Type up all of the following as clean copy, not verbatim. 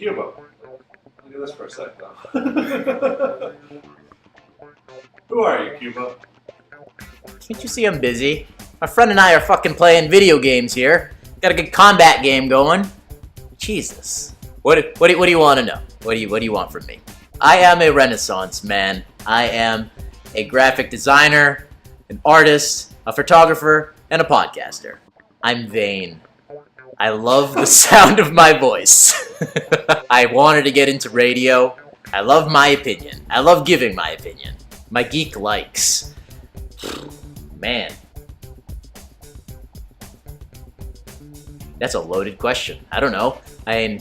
Cuba. Look at this for a sec, though. Who are you, Cuba? Can't you see I'm busy? My friend and I are fucking playing video games here. Got a good combat game going. Jesus. What do you want to know? What do you want from me? I am a Renaissance man. I am a graphic designer, an artist, a photographer, and a podcaster. I'm vain. I love the sound of my voice. I wanted to get into radio. I love my opinion. I love giving my opinion. My geek likes. Man. That's a loaded question. I don't know. I mean,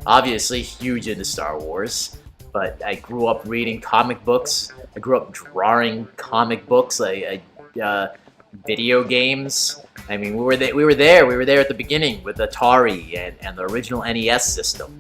obviously huge into Star Wars, but I grew up reading comic books. I grew up drawing comic books, video games. I mean, we were there at the beginning with Atari and the original NES system.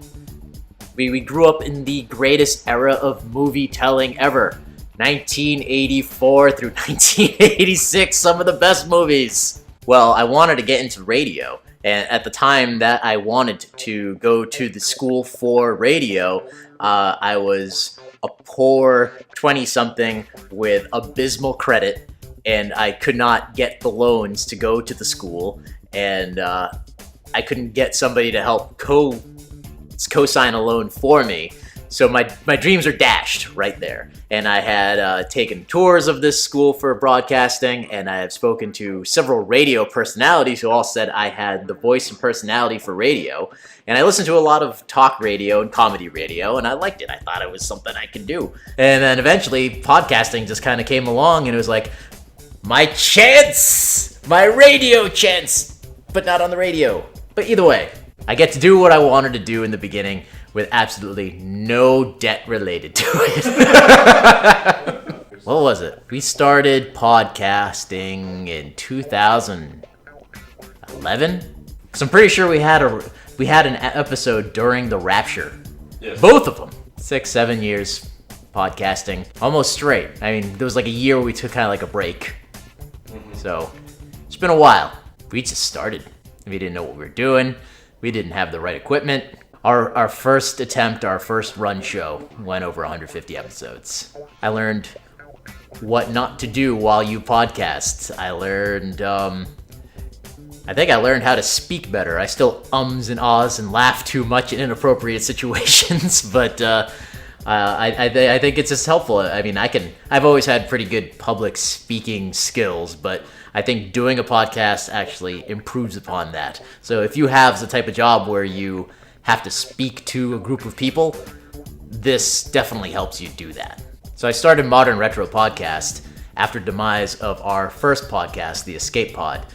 We grew up in the greatest era of movie telling ever. 1984 through 1986, some of the best movies. Well, I wanted to get into radio, and at the time that I wanted to go to the school for radio, I was a poor 20-something with abysmal credit, and I could not get the loans to go to the school, and I couldn't get somebody to help co-sign a loan for me. So my dreams are dashed right there. And I had taken tours of this school for broadcasting, and I have spoken to several radio personalities who all said I had the voice and personality for radio. And I listened to a lot of talk radio and comedy radio, and I liked it. I thought it was something I could do. And then eventually podcasting just kind of came along, and it was like, my chance! My radio chance! But not on the radio. But either way, I get to do what I wanted to do in the beginning with absolutely no debt related to it. What was it? We started podcasting in 2011? So I'm pretty sure we had an episode during the Rapture. Yes. Both of them. 6-7 years podcasting. Almost straight. I mean, there was like a year where we took kind of like a break. Mm-hmm. So it's been a while. We just started. We didn't know what we were doing. We didn't have the right equipment. Our first attempt, our first run show went over 150 episodes. I learned what not to do while you podcast. I learned, I think I learned how to speak better. I still ums and ahs and laugh too much in inappropriate situations, but I think it's just helpful. I mean, I've always had pretty good public speaking skills, but I think doing a podcast actually improves upon that. So if you have the type of job where you have to speak to a group of people, this definitely helps you do that. So I started Modern Retro Podcast after demise of our first podcast, The Escape Pod,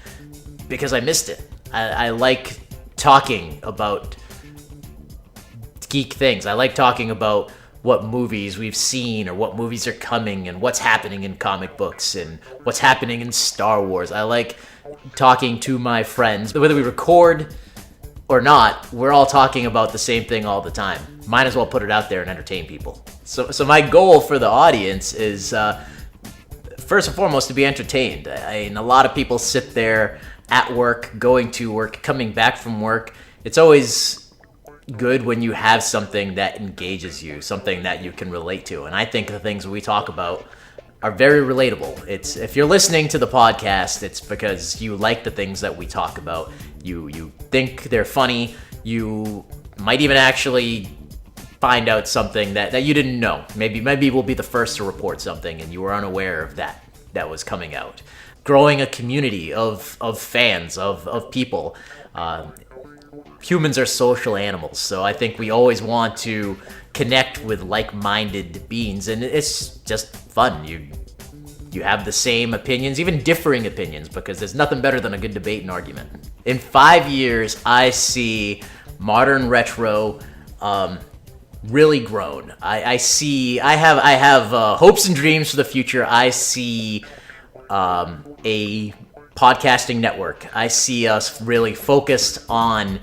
because I missed it. I like talking about geek things. I like talking about what movies we've seen or what movies are coming and what's happening in comic books and what's happening in Star Wars. I like talking to my friends. Whether we record or not, we're all talking about the same thing all the time. Might as well put it out there and entertain people. So my goal for the audience is, first and foremost, to be entertained. I mean, a lot of people sit there at work, going to work, coming back from work. It's always good when you have something that engages you, something that you can relate to. And I think the things we talk about are very relatable. It's if you're listening to the podcast, it's because you like the things that we talk about. You think they're funny. You might even actually find out something that you didn't know. Maybe we'll be the first to report something and you were unaware of that was coming out. Growing a community of fans, of people. Humans are social animals, so I think we always want to connect with like-minded beings, and it's just fun. You have the same opinions, even differing opinions, because there's nothing better than a good debate and argument. In 5 years, I see Modern Retro really grown. I have hopes and dreams for the future. I see a podcasting network. I see us really focused on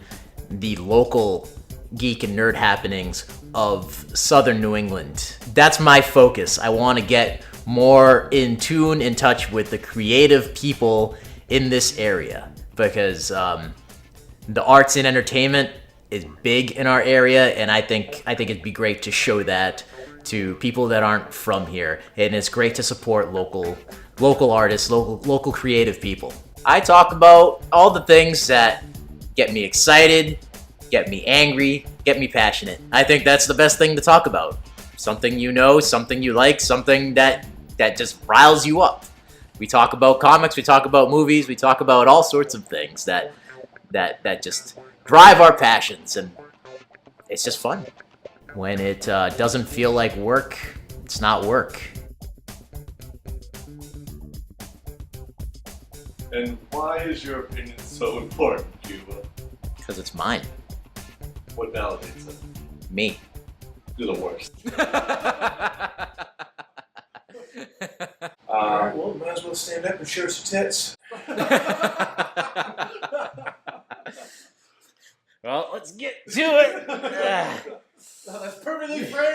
the local geek and nerd happenings of southern New England. That's my focus. I want to get more in tune, in touch with the creative people in this area, because the arts and entertainment is big in our area, and I think it'd be great to show that to people that aren't from here, and it's great to support local artists, local creative people. I talk about all the things that get me excited, get me angry, get me passionate. I think that's the best thing to talk about. Something you know, something you like, something that just riles you up. We talk about comics, we talk about movies, we talk about all sorts of things that just drive our passions, and it's just fun. When it doesn't feel like work, it's not work. And why is your opinion so important, Cuba? Because it's mine. What validates it? Me. You're the worst. Alright, well, might as well stand up and show some tits. Well, let's get to it. That's perfectly framed.